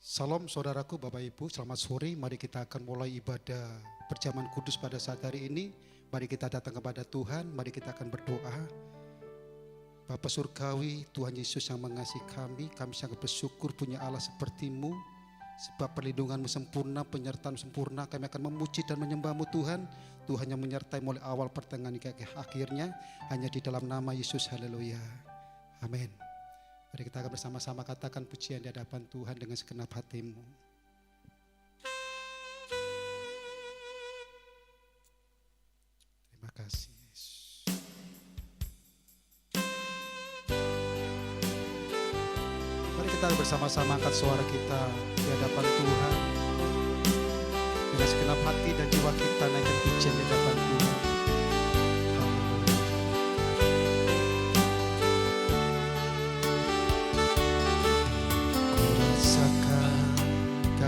Salam saudaraku, Bapak Ibu, selamat sore. Mari kita akan mulai ibadah perjamuan kudus pada saat hari ini. Mari kita datang kepada Tuhan, mari kita akan berdoa. Bapa Surgawi, Tuhan Yesus yang mengasihi kami sangat bersyukur punya Allah seperti-Mu. Sebab perlindungan-Mu sempurna, penyertaan sempurna, kami akan memuji dan menyembah-Mu Tuhan. Tuhan yang menyertai mulai awal pertengahan hingga akhirnya, hanya di dalam nama Yesus, haleluya. Amin. Mari kita akan bersama-sama katakan pujian di hadapan Tuhan dengan segenap hatimu. Terima kasih Yesus. Mari kita bersama-sama angkat suara kita di hadapan Tuhan. Dengan segenap hati dan jiwa kita naikkan pujian di hadapan Tuhan.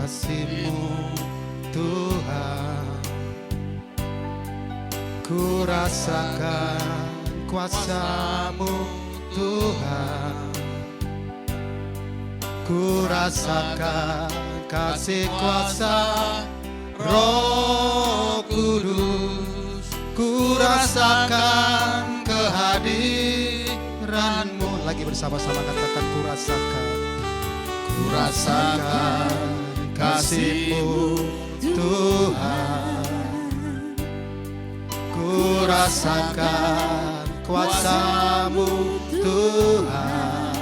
Kasih-Mu Tuhan, ku rasakan kuasa-Mu Tuhan, ku rasakan kasih kuasa Roh Kudus, ku rasakan kehadiran-Mu. Lagi bersama-sama katakan ku rasakan kasih-Mu Tuhan, ku rasakan kuasa-Mu Tuhan,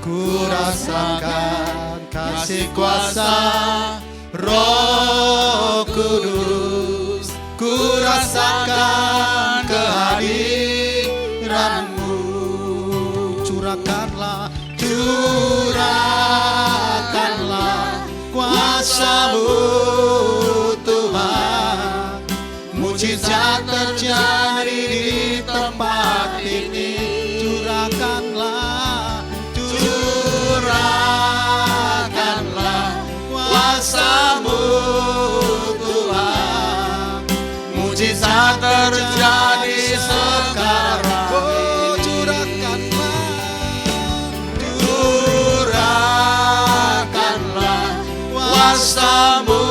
ku rasakan kasih kuasa Roh Kudus, ku rasakan kehadiran-Mu. Curahkanlah kuasa-Mu Tuhan, mujizat terjadi di tempat ini. Curahkanlah kuasa-Mu Tuhan, mujizat terjadi sekarang. Kuasa-Mu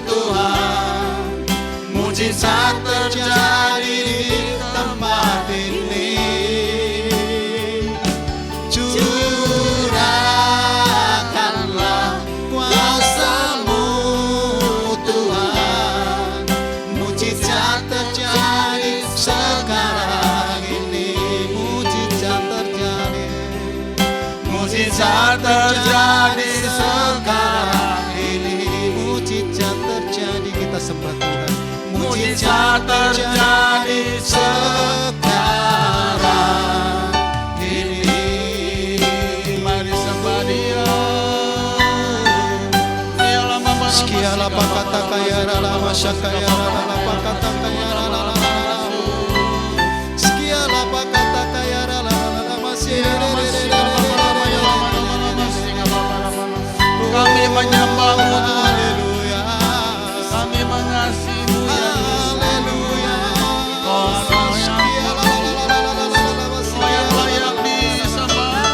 Tuhan, mujizat terjadi di tempat ini. Curahkanlah kuasa-Mu Tuhan, mujizat terjadi sekarang ini. Mujizat terjadi sekarang ini. Mujizat terjadi, kita sembah Tuhan. Mujizat terjadi sekarang ini. Mari sembah Dia. Sekiala pakata kaya lama syakaya lama kata kaya lama. Sekiala pakata kaya lama masih. Kami menyembah-Mu Tuhan, kami mengasihi-Mu ya Haleluya. Kau yang layak disembah.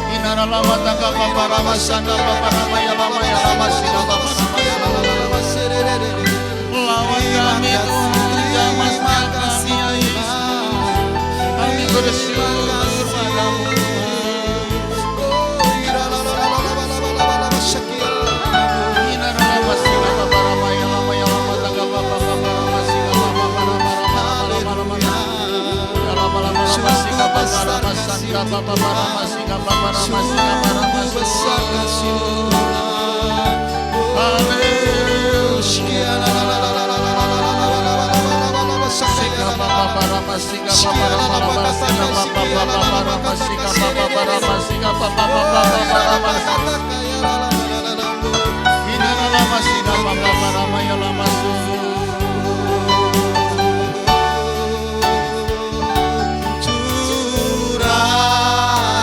Inara lama tangga papa rama sanda papa rama ya lama sida lawan kami Tuhan, jamasnya kami ya Yesus, kami bersyukur padamu.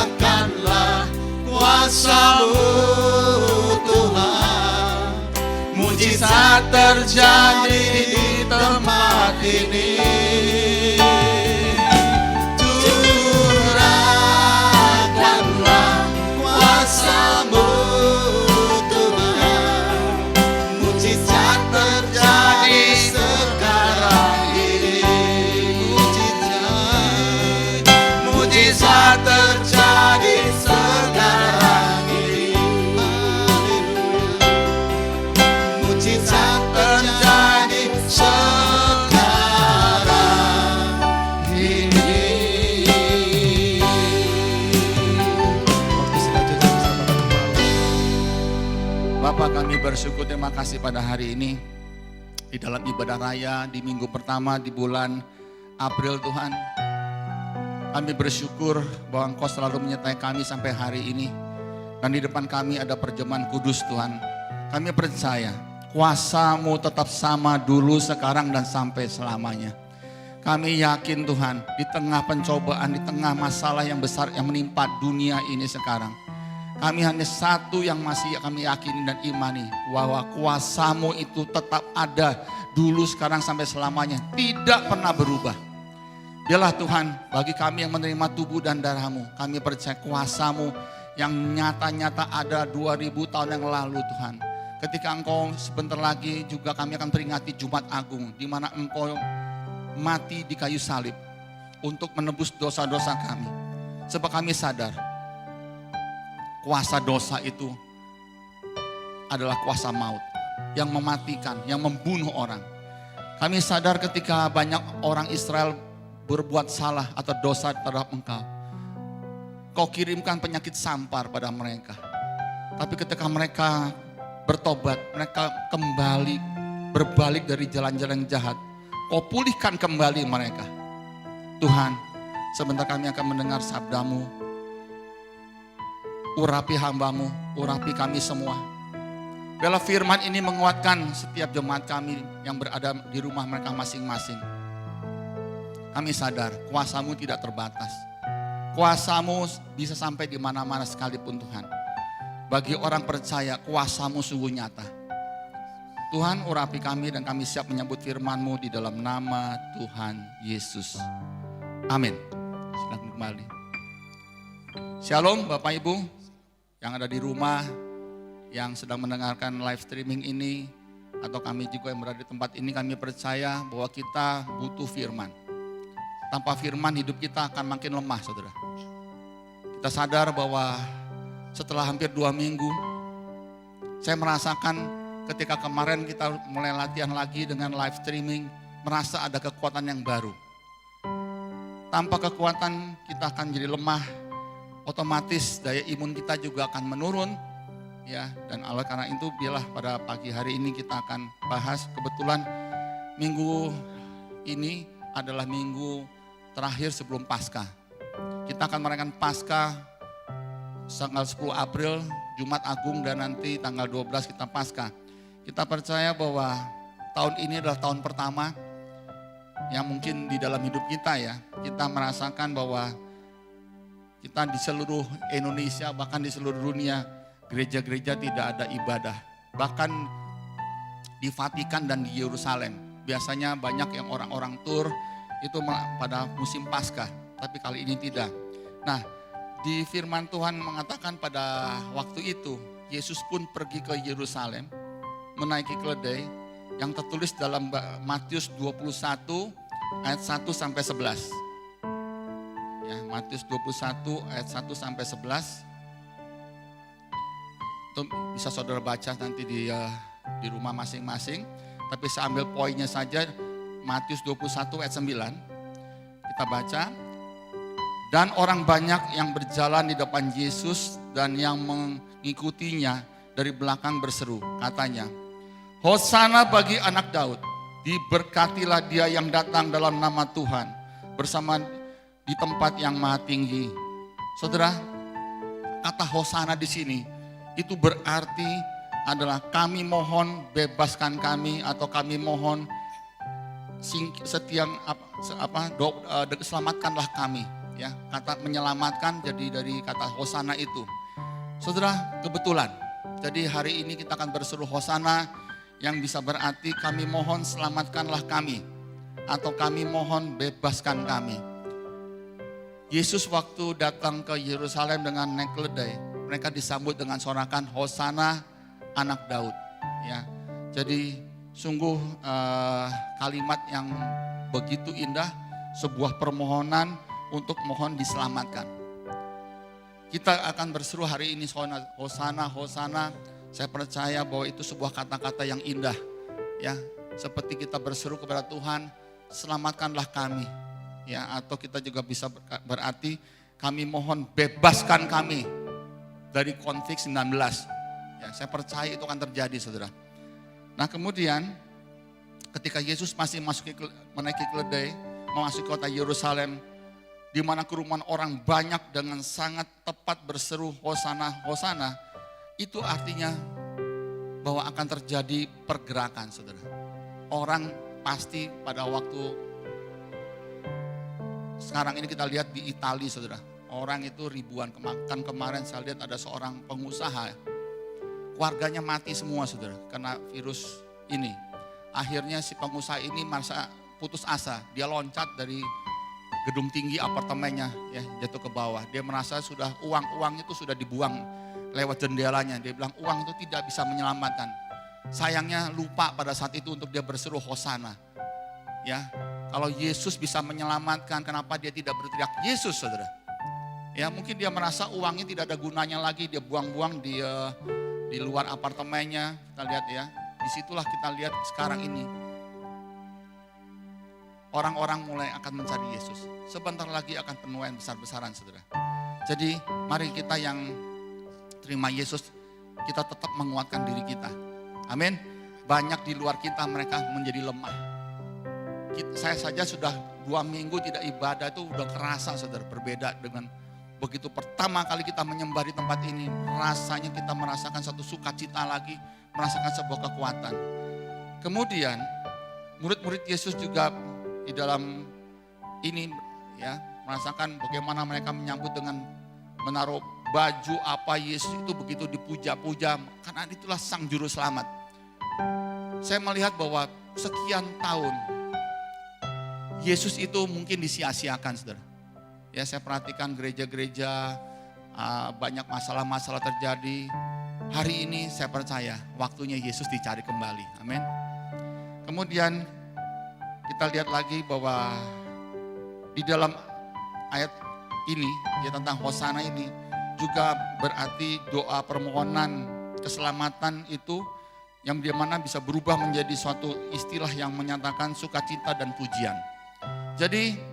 Curahkanlah kuasa-Mu Tuhan, mujizat mujizat terjadi di tempat ini. Curahkanlah kuasa-Mu Tuhan, mujizat terjadi sekarang ini. Mujizat terjadi sekarang ini. Mujizat terjadi sekarang ini. Waktu selanjutnya bersama Bapak. Bapak, kami bersyukur, terima kasih pada hari ini di dalam ibadah raya di minggu pertama di bulan April Tuhan. Kami bersyukur bahwa Engkau selalu menyertai kami sampai hari ini. Dan di depan kami ada perjamuan kudus Tuhan. Kami percaya kuasa-Mu tetap sama dulu, sekarang, dan sampai selamanya. Kami yakin Tuhan, di tengah pencobaan, di tengah masalah yang besar yang menimpa dunia ini sekarang, kami hanya satu yang masih kami yakini dan imani, bahwa kuasa-Mu itu tetap ada dulu, sekarang, sampai selamanya. Tidak pernah berubah. Biarlah Tuhan, bagi kami yang menerima tubuh dan darah-Mu, kami percaya kuasa-Mu yang nyata-nyata ada 2000 tahun yang lalu Tuhan. Ketika Engkau sebentar lagi juga kami akan peringati Jumat Agung, di mana Engkau mati di kayu salib untuk menebus dosa-dosa kami. Sebab kami sadar, kuasa dosa itu adalah kuasa maut yang mematikan, yang membunuh orang. Kami sadar ketika banyak orang Israel berbuat salah atau dosa terhadap Engkau, Kau kirimkan penyakit sampar pada mereka. Tapi ketika mereka bertobat, mereka kembali berbalik dari jalan-jalan yang jahat, Kau pulihkan kembali mereka. Tuhan, sebentar kami akan mendengar sabda-Mu. Urapi hamba-Mu, urapi kami semua. Biarlah firman ini menguatkan setiap jemaat kami yang berada di rumah mereka masing-masing. Kami sadar kuasa-Mu tidak terbatas. Kuasa-Mu bisa sampai di mana-mana sekalipun Tuhan. Bagi orang percaya, kuasa-Mu sungguh nyata. Tuhan, urapi kami dan kami siap menyambut firman-Mu di dalam nama Tuhan Yesus. Amin. Silakan kembali. Shalom Bapak Ibu yang ada di rumah, yang sedang mendengarkan live streaming ini, atau kami juga yang berada di tempat ini. Kami percaya bahwa kita butuh firman. Tanpa firman hidup kita akan makin lemah, saudara. Kita sadar bahwa setelah hampir 2 minggu, saya merasakan ketika kemarin kita mulai latihan lagi dengan live streaming, merasa ada kekuatan yang baru. Tanpa kekuatan kita akan jadi lemah, otomatis daya imun kita juga akan menurun. Ya, dan oleh karena itu biarlah pada pagi hari ini kita akan bahas, kebetulan minggu ini adalah minggu terakhir sebelum Paskah. Kita akan merayakan Paskah tanggal 10 April, Jumat Agung, dan nanti tanggal 12 kita Paskah. Kita percaya bahwa tahun ini adalah tahun pertama yang mungkin di dalam hidup kita ya, kita merasakan bahwa kita di seluruh Indonesia, bahkan di seluruh dunia, gereja-gereja tidak ada ibadah. Bahkan di Vatikan dan di Yerusalem, biasanya banyak yang orang-orang tur itu pada musim Paskah, tapi kali ini tidak. Nah, di firman Tuhan mengatakan pada waktu itu, Yesus pun pergi ke Yerusalem, menaiki keledai yang tertulis dalam Matius 21 ayat 1 sampai 11. Ya, Matius 21 ayat 1 sampai 11. Itu bisa saudara baca nanti di rumah masing-masing. Tapi saya ambil poinnya saja, Matius 21 ayat 9. Kita baca. Dan orang banyak yang berjalan di depan Yesus dan yang mengikutinya dari belakang berseru. Katanya, Hosana bagi anak Daud, diberkatilah dia yang datang dalam nama Tuhan, bersama di tempat yang maha tinggi. Saudara, kata Hosana di sini itu berarti adalah kami mohon bebaskan kami, atau kami mohon selamatkanlah kami. Ya, kata menyelamatkan jadi dari kata Hosana itu. Saudara, kebetulan. Jadi hari ini kita akan berseru Hosana yang bisa berarti kami mohon selamatkanlah kami, atau kami mohon bebaskan kami. Yesus waktu datang ke Yerusalem dengan naik keledai, mereka disambut dengan sorakan Hosana anak Daud. Ya, jadi sungguh kalimat yang begitu indah, sebuah permohonan untuk mohon diselamatkan. Kita akan berseru hari ini Hosana, Hosana. Saya percaya bahwa itu sebuah kata-kata yang indah. Ya, seperti kita berseru kepada Tuhan, selamatkanlah kami. Ya, atau kita juga bisa berarti kami mohon bebaskan kami dari konflik 19. Ya, saya percaya itu akan terjadi, saudara. Nah, kemudian ketika Yesus masih menaiki keledai, memasuki kota Yerusalem, di mana kerumunan orang banyak dengan sangat tepat berseru Hosana, Hosana, itu artinya bahwa akan terjadi pergerakan, saudara. Orang pasti pada waktu sekarang ini kita lihat di Italia, saudara. Orang itu ribuan, kan kemarin saya lihat ada seorang pengusaha, keluarganya mati semua, saudara, karena virus ini. Akhirnya si pengusaha ini merasa putus asa, dia loncat dari gedung tinggi apartemennya, ya, jatuh ke bawah. Dia merasa sudah uang itu sudah dibuang lewat jendelanya. Dia bilang uang itu tidak bisa menyelamatkan. Sayangnya lupa pada saat itu untuk dia berseru Hosana. Ya, kalau Yesus bisa menyelamatkan, kenapa dia tidak berteriak Yesus, saudara? Ya, mungkin dia merasa uangnya tidak ada gunanya lagi, dia buang-buang di luar apartemennya. Kita lihat ya, disitulah kita lihat sekarang ini. Orang-orang mulai akan mencari Yesus. Sebentar lagi akan penuaian besar-besaran, saudara. Jadi mari kita yang terima Yesus, kita tetap menguatkan diri kita. Amin. Banyak di luar kita mereka menjadi lemah. Saya saja sudah 2 minggu tidak ibadah, itu udah kerasa, saudara, berbeda dengan begitu pertama kali kita menyembah di tempat ini. Rasanya kita merasakan satu sukacita lagi, merasakan sebuah kekuatan. Kemudian murid-murid Yesus juga di dalam ini ya merasakan bagaimana mereka menyambut dengan menaruh baju apa Yesus itu begitu dipuja-puja, karena itulah sang juru selamat. Saya melihat bahwa sekian tahun Yesus itu mungkin disia-siakan, saudara. Ya, saya perhatikan gereja-gereja banyak masalah-masalah terjadi. Hari ini saya percaya waktunya Yesus dicari kembali. Amin. Kemudian kita lihat lagi bahwa di dalam ayat ini, ya tentang Hosana ini, juga berarti doa permohonan keselamatan itu yang dimana bisa berubah menjadi suatu istilah yang menyatakan sukacita dan pujian. Jadi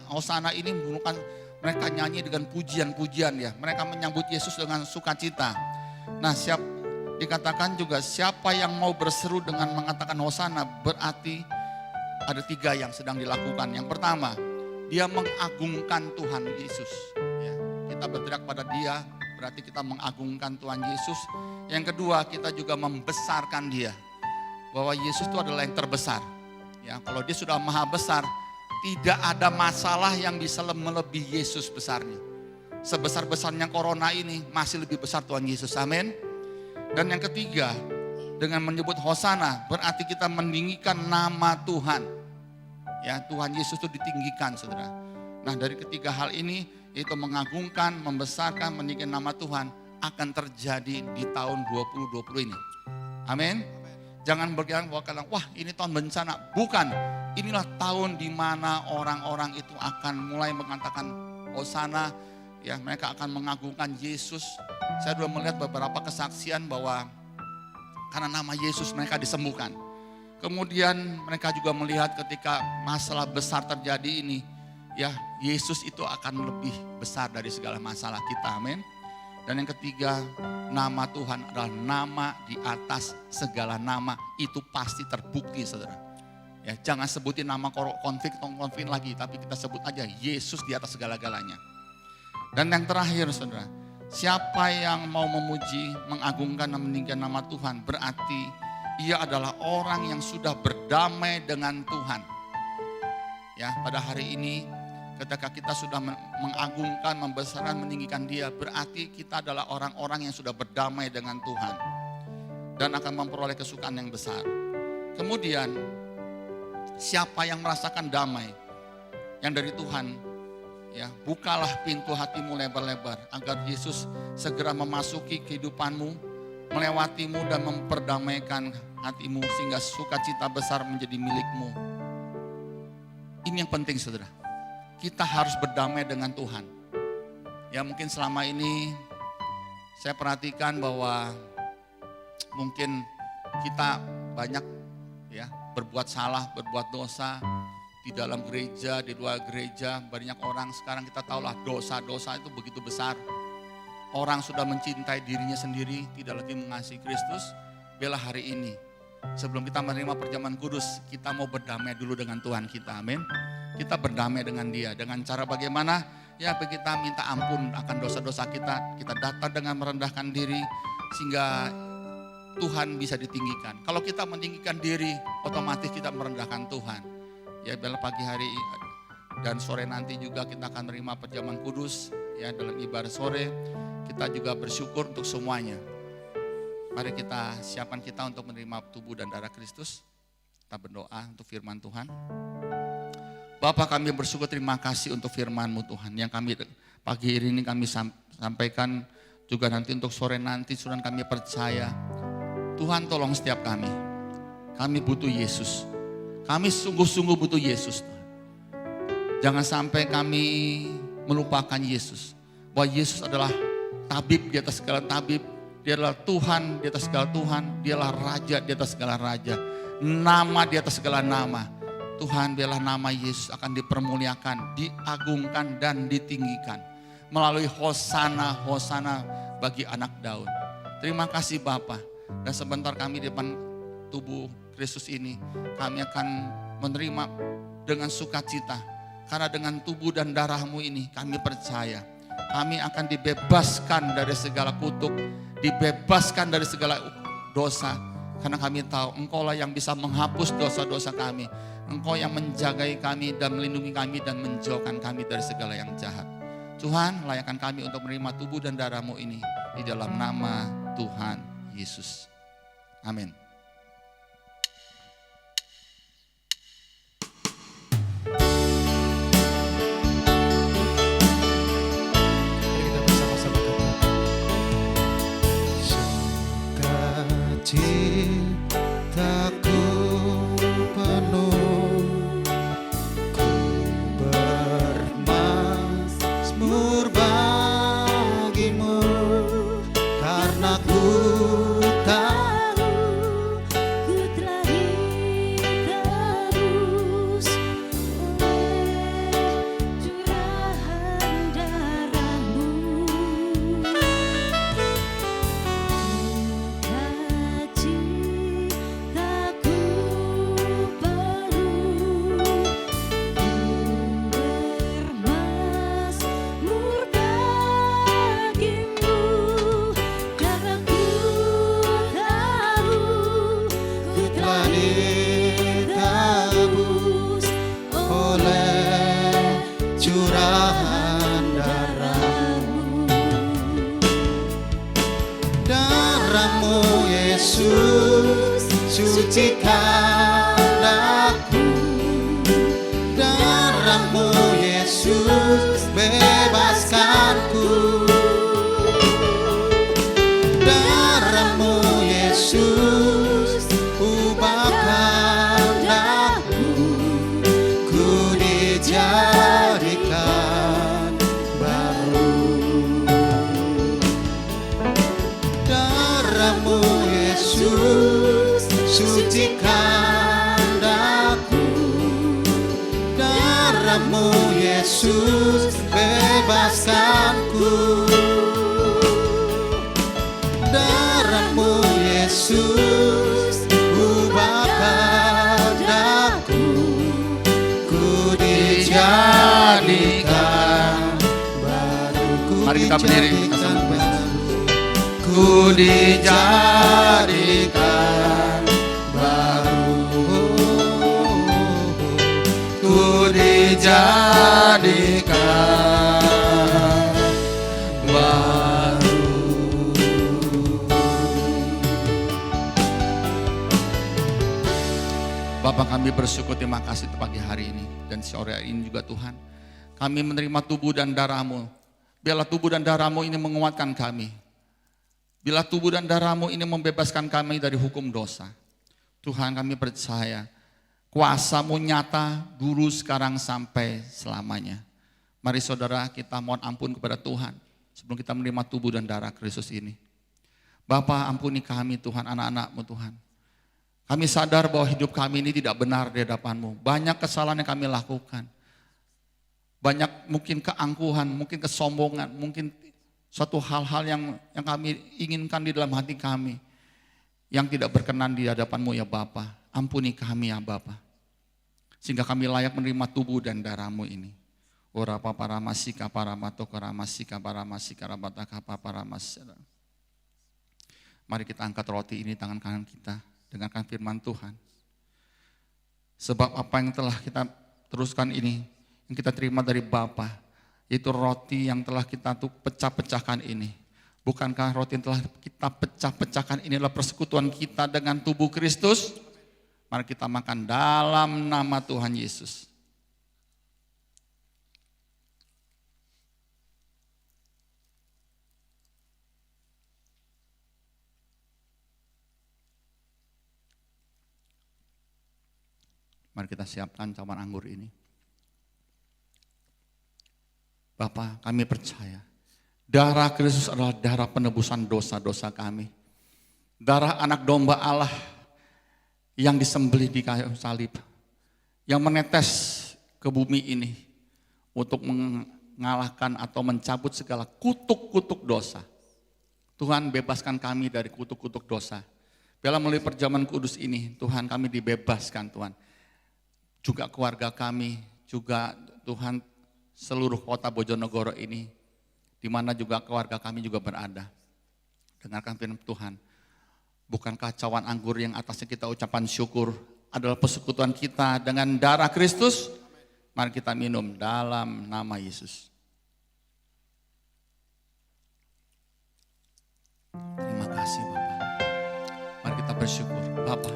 Hosana ini bukan mereka nyanyi dengan pujian-pujian ya, mereka menyambut Yesus dengan sukacita. Nah, dikatakan juga siapa yang mau berseru dengan mengatakan Hosana, berarti ada 3 yang sedang dilakukan. Yang pertama, dia mengagungkan Tuhan Yesus. Ya, kita berteriak pada dia, berarti kita mengagungkan Tuhan Yesus. Yang kedua, kita juga membesarkan dia. Bahwa Yesus itu adalah yang terbesar. Ya, kalau dia sudah maha besar, tidak ada masalah yang bisa melebihi Yesus besarnya. Sebesar-besarnya corona ini masih lebih besar Tuhan Yesus. Amin. Dan yang ketiga, dengan menyebut Hosana berarti kita meninggikan nama Tuhan. Ya, Tuhan Yesus itu ditinggikan, saudara. Nah, dari ketiga hal ini, yaitu mengagungkan, membesarkan, meninggikan nama Tuhan, akan terjadi di tahun 2020 ini. Amin. Jangan berkira bahwa wah ini tahun bencana. Bukan, inilah tahun di mana orang-orang itu akan mulai mengatakan Hosana. Ya, mereka akan mengagungkan Yesus. Saya sudah melihat beberapa kesaksian bahwa karena nama Yesus mereka disembuhkan. Kemudian mereka juga melihat ketika masalah besar terjadi ini, ya Yesus itu akan lebih besar dari segala masalah kita, amin. Dan yang ketiga, nama Tuhan adalah nama di atas segala nama, itu pasti terbukti, saudara. Ya, jangan sebutin nama konflik lagi, tapi kita sebut aja Yesus di atas segala-galanya. Dan yang terakhir, saudara, siapa yang mau memuji, mengagungkan dan meninggikan nama Tuhan, berarti ia adalah orang yang sudah berdamai dengan Tuhan. Ya, pada hari ini ketika kita sudah mengagungkan, membesarkan, meninggikan Dia, berarti kita adalah orang-orang yang sudah berdamai dengan Tuhan. dan akan memperoleh kesukaan yang besar. Kemudian, siapa yang merasakan damai yang dari Tuhan, ya, bukalah pintu hatimu lebar-lebar agar Yesus segera memasuki kehidupanmu, melewatimu dan memperdamaikan hatimu sehingga sukacita besar menjadi milikmu. Ini yang penting, saudara. Kita harus berdamai dengan Tuhan. Ya, mungkin selama ini saya perhatikan bahwa mungkin kita banyak ya berbuat salah, berbuat dosa di dalam gereja, di luar gereja. Banyak orang sekarang kita tahulah dosa-dosa itu begitu besar. Orang sudah mencintai dirinya sendiri, tidak lagi mengasihi Kristus. Bela hari ini, sebelum kita menerima perjamuan kudus, kita mau berdamai dulu dengan Tuhan kita, amin. Kita berdamai dengan Dia, dengan cara bagaimana? Ya, kita minta ampun akan dosa-dosa kita datang dengan merendahkan diri, sehingga Tuhan bisa ditinggikan. Kalau kita meninggikan diri, otomatis kita merendahkan Tuhan. Ya, bela pagi hari dan sore nanti juga kita akan menerima perjamuan kudus. Ya, dalam ibadah sore, kita juga bersyukur untuk semuanya. Mari kita siapkan kita untuk menerima tubuh dan darah Kristus. Kita berdoa untuk firman Tuhan. Bapa, kami bersyukur, terima kasih untuk firman-Mu Tuhan. Yang kami pagi ini kami sampaikan juga nanti untuk sore nanti, Tuhan kami percaya. Tuhan tolong setiap kami. Kami butuh Yesus. Kami sungguh-sungguh butuh Yesus. Jangan sampai kami melupakan Yesus. Bahwa Yesus adalah tabib di atas segala tabib. Dia adalah Tuhan di atas segala Tuhan. Dia adalah Raja di atas segala Raja. Nama di atas segala nama. Tuhan, biarlah nama Yesus akan dipermuliakan, diagungkan dan ditinggikan. Melalui Hosana, Hosana bagi anak Daud. Terima kasih Bapa. Dan sebentar kami di depan tubuh Kristus ini, kami akan menerima dengan sukacita. Karena dengan tubuh dan darah-Mu ini kami percaya. Kami akan dibebaskan dari segala kutuk, dibebaskan dari segala dosa. Karena kami tahu Engkau lah yang bisa menghapus dosa-dosa kami. Engkau yang menjagai kami dan melindungi kami dan menjauhkan kami dari segala yang jahat. Tuhan, layakkan kami untuk menerima tubuh dan darah-Mu ini di dalam nama Tuhan Yesus. Amin. Mari kita bersama-sama katakan. Sukacitaku penuh, ku bermazmur bagimu, karena ku tahu ku telah ditebus oleh curahan darah-Mu. Sukacitaku penuh, ku bermazmur bagimu, karena ku tahu ku telah ditebus oleh curahan darah-Mu. Darah-Mu Yesus sucikan aku. Darah-Mu Yesus bebaskanku. Darah-Mu Yesus ubahkan aku. Ku dijadikan baru. Darah-Mu Yesus sucikan aku. Darah-Mu Yesus bebaskanku. Darah-Mu Yesus ubahkan aku. Ku dijadikan baru. Mari kita berdiri bersama. Ku dijadikan baru. Ku dijadikan baru. Bapak, kami bersyukur, terima kasih pagi hari ini dan sore hari ini juga Tuhan. Kami menerima tubuh dan darah-Mu. Biarlah tubuh dan darah-Mu ini menguatkan kami. Bila tubuh dan darah-Mu ini membebaskan kami dari hukum dosa. Tuhan, kami percaya kuasa-Mu nyata dulu, sekarang, sampai selamanya. Mari saudara, kita mohon ampun kepada Tuhan sebelum kita menerima tubuh dan darah Kristus ini. Bapa, ampuni kami Tuhan, anak-anak-Mu Tuhan. Kami sadar bahwa hidup kami ini tidak benar di hadapan-Mu. Banyak kesalahan yang kami lakukan. Banyak mungkin keangkuhan, mungkin kesombongan, mungkin suatu hal-hal yang kami inginkan di dalam hati kami. Yang tidak berkenan di hadapan-Mu ya Bapa. Ampuni kami ya Bapa. Sehingga kami layak menerima tubuh dan darah-Mu ini. Ora paparamasika paramatoka ramasika paramasika rabataka paparamasika. Mari kita angkat roti ini tangan kanan kita. Dengarkan firman Tuhan. Sebab apa yang telah kita teruskan ini, yang kita terima dari Bapa, itu roti yang telah kita pecah-pecahkan ini. Bukankah roti yang telah kita pecah-pecahkan ini adalah persekutuan kita dengan tubuh Kristus? Mari kita makan dalam nama Tuhan Yesus. Mari kita siapkan cawan anggur ini. Bapa, kami percaya darah Kristus adalah darah penebusan dosa-dosa kami. Darah anak domba Allah yang disembelih di kayu salib, yang menetes ke bumi ini untuk mengalahkan atau mencabut segala kutuk-kutuk dosa. Tuhan, bebaskan kami dari kutuk-kutuk dosa. Biarlah melalui perjamuan kudus ini, Tuhan, kami dibebaskan Tuhan. Juga keluarga kami, juga Tuhan seluruh kota Bojonegoro ini, di mana juga keluarga kami juga berada. Dengarkan firman Tuhan, bukankah cawan anggur yang atasnya kita ucapan syukur adalah persekutuan kita dengan darah Kristus? Mari kita minum dalam nama Yesus. Terima kasih Bapak. Mari kita bersyukur Bapak.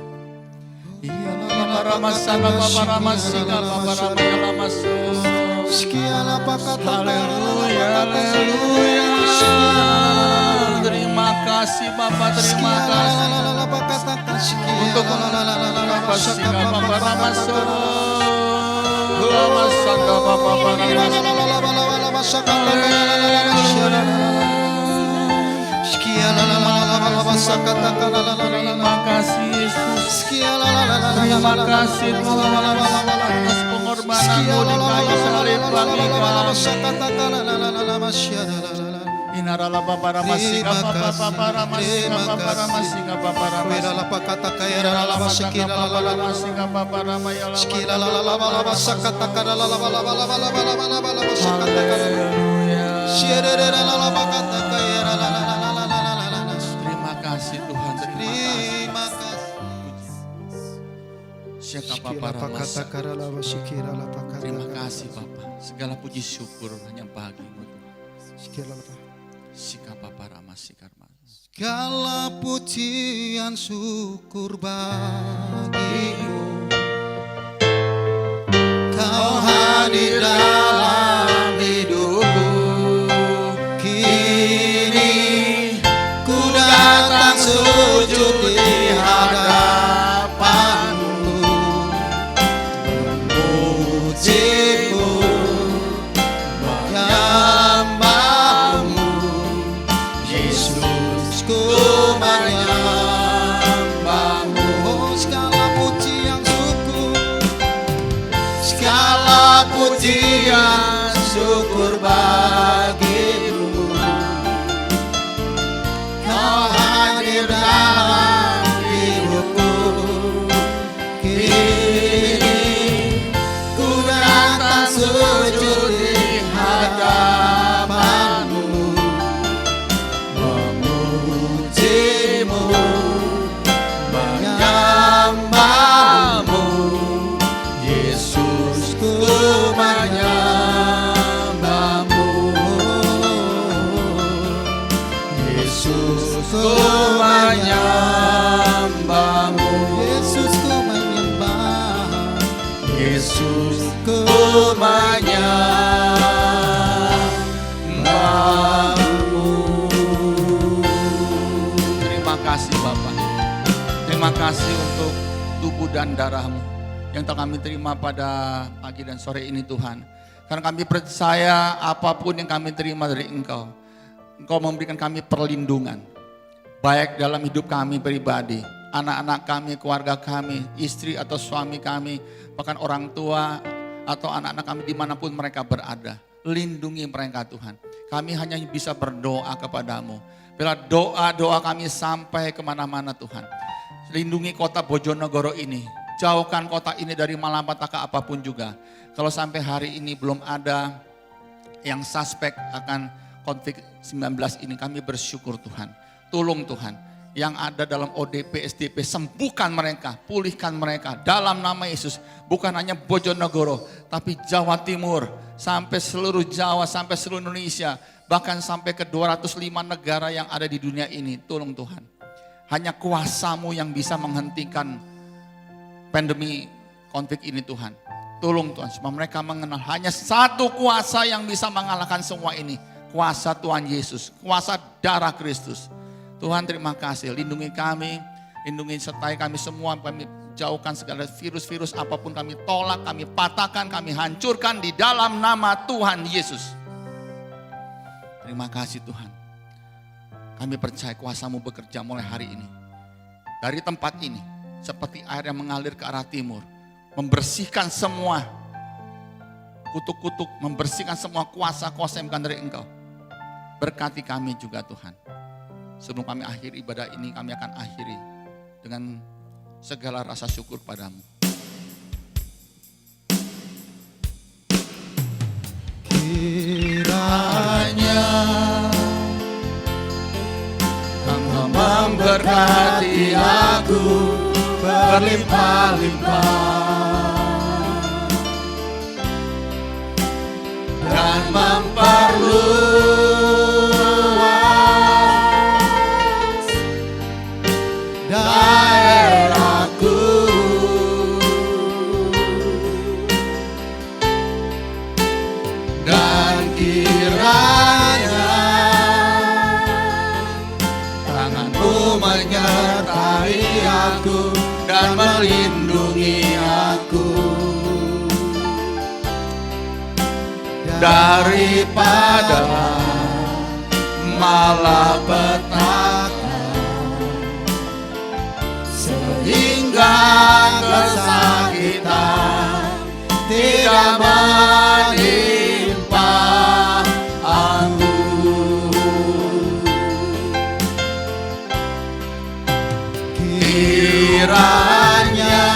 Haleluya, haleluya. Terima kasih Bapak, terima kasih untuk terima kasih Yesus. Terima kasih Tuhan atas pengorbanan-Mu di kayu salib bagi kami. Inarala paparamasika paparamasika paparamasika Terima kasih Tuhan, terima kasih. Terima kasih Bapak. Segala puji syukur hanya bagi-Mu Tuhan. Segala pujian syukur bagimu, Kau hadir dalam hidupku. Kini ku datang sujud di hadapan-Mu, memuji-Mu, menyembah-Mu. Yesus, ku menyembah-Mu. Oh, segala pujian syukur, segala pujian syukur bagi-Mu. Kau hadir dalam hidupku. Kini ku datang sujud di hadapan-Mu, memuji-Mu, menyembah-Mu. Yesus, ku menyembah-Mu. Yesus, ku menyembahmu. Terima kasih Bapa. Terima kasih untuk tubuh dan darah-Mu yang telah kami terima pada pagi dan sore ini Tuhan. Karena kami percaya apapun yang kami terima dari Engkau, Engkau memberikan kami perlindungan. Baik dalam hidup kami pribadi, anak-anak kami, keluarga kami, istri atau suami kami, bahkan orang tua atau anak-anak kami dimanapun mereka berada. Lindungi mereka Tuhan. Kami hanya bisa berdoa kepadamu. Bila doa-doa kami sampai kemana-mana Tuhan. Lindungi kota Bojonegoro ini. Jauhkan kota ini dari malapetaka apapun juga. Kalau sampai hari ini belum ada yang suspek akan konflik 19 ini, kami bersyukur Tuhan. Tolong Tuhan, yang ada dalam ODP, SDP, sembuhkan mereka, pulihkan mereka dalam nama Yesus. Bukan hanya Bojonegoro, tapi Jawa Timur, sampai seluruh Jawa, sampai seluruh Indonesia, bahkan sampai ke 205 negara yang ada di dunia ini. Tolong Tuhan, hanya kuasa-Mu yang bisa menghentikan pandemi konflik ini Tuhan. Tolong Tuhan, supaya mereka mengenal hanya satu kuasa yang bisa mengalahkan semua ini. Kuasa Tuhan Yesus, kuasa darah Kristus. Tuhan terima kasih, lindungi kami, lindungi sertai kami semua, kami jauhkan segala virus-virus apapun, kami tolak, kami patahkan, kami hancurkan di dalam nama Tuhan Yesus. Terima kasih Tuhan, kami percaya kuasa-Mu bekerja mulai hari ini. Dari tempat ini, seperti air yang mengalir ke arah timur, membersihkan semua kutuk-kutuk, membersihkan semua kuasa-kuasa yang bukan dari Engkau. Berkati kami juga Tuhan. Sebelum kami akhiri ibadah ini, kami akan akhiri dengan segala rasa syukur padamu. Kiranya Engkau memberkati aku berlimpah-limpah dan memperluas daerahku, dan kiranya tangan-Mu menyertai aku dan melindungi aku daripada malapetaka, sehingga kesakitan tidak menimpa aku. Kiranya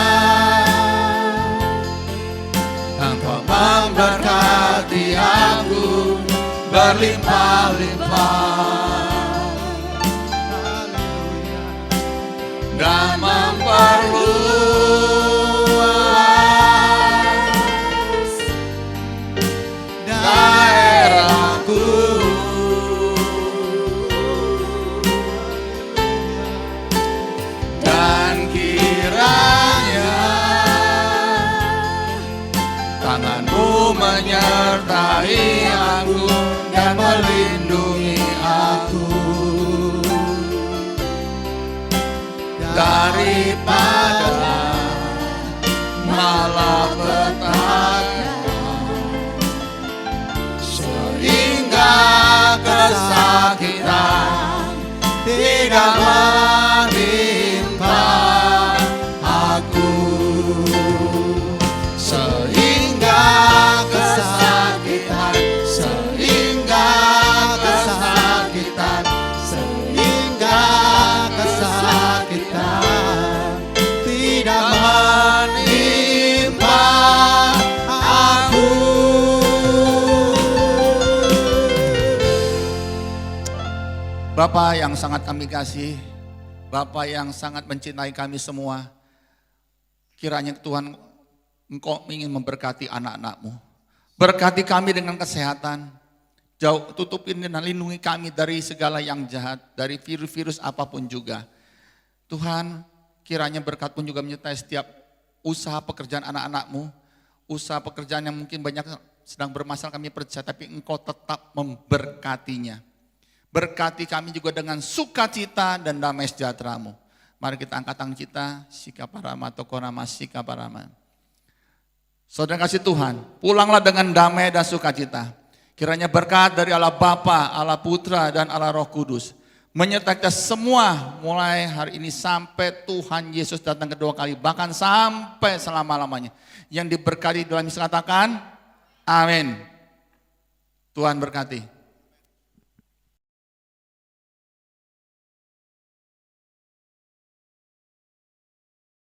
Engkau memberkati aku berlimpah-limpah dan memperluas daerahku, dan kiranya tangan-Mu menyertai aku dan melindungi aku daripada malapetaka, sehingga kesakitan tidak menimpa aku, sehingga kesakitan, sehingga kesakitan, sehingga kesakitan tidak menimpa aku. Bapa yang sangat kami kasih, Bapa yang sangat mencintai kami semua, kiranya Tuhan Engkau ingin memberkati anak-anak-Mu. Berkati kami dengan kesehatan, tutupin dan lindungi kami dari segala yang jahat, dari virus-virus apapun juga. Tuhan, kiranya berkat pun juga menyertai setiap usaha pekerjaan anak-anak-Mu, usaha pekerjaan yang mungkin banyak sedang bermasalah, kami percaya, tapi Engkau tetap memberkatinya. Berkati kami juga dengan sukacita dan damai sejahtera-Mu. Mari kita angkat tangan kita, sikaparama tokorama sikaparama. Saudara kasih Tuhan, pulanglah dengan damai dan sukacita. Kiranya berkat dari Allah Bapa, Allah Putra, dan Allah Roh Kudus menyertai kita semua mulai hari ini sampai Tuhan Yesus datang kedua kali, bahkan sampai selama-lamanya. Yang diberkati dalam Yesus katakan, amin. Tuhan berkati.